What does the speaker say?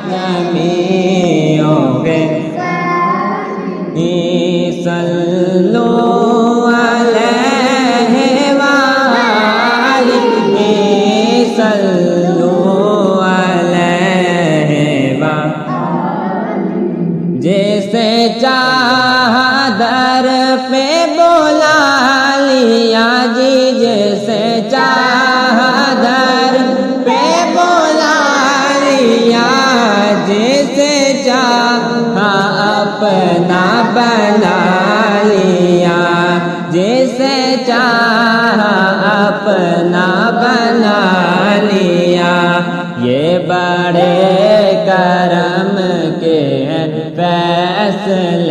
जमीओं पे सल्लु अलैहि वालिहि सल्लु अलैहि जैसे चादर पे बोला लिया जी, जैसे चादर पे बोला लिया, जैसे चाहा अपना बना लिया, जैसे चाहा अपना बना लिया। ये बड़े करम के फैसले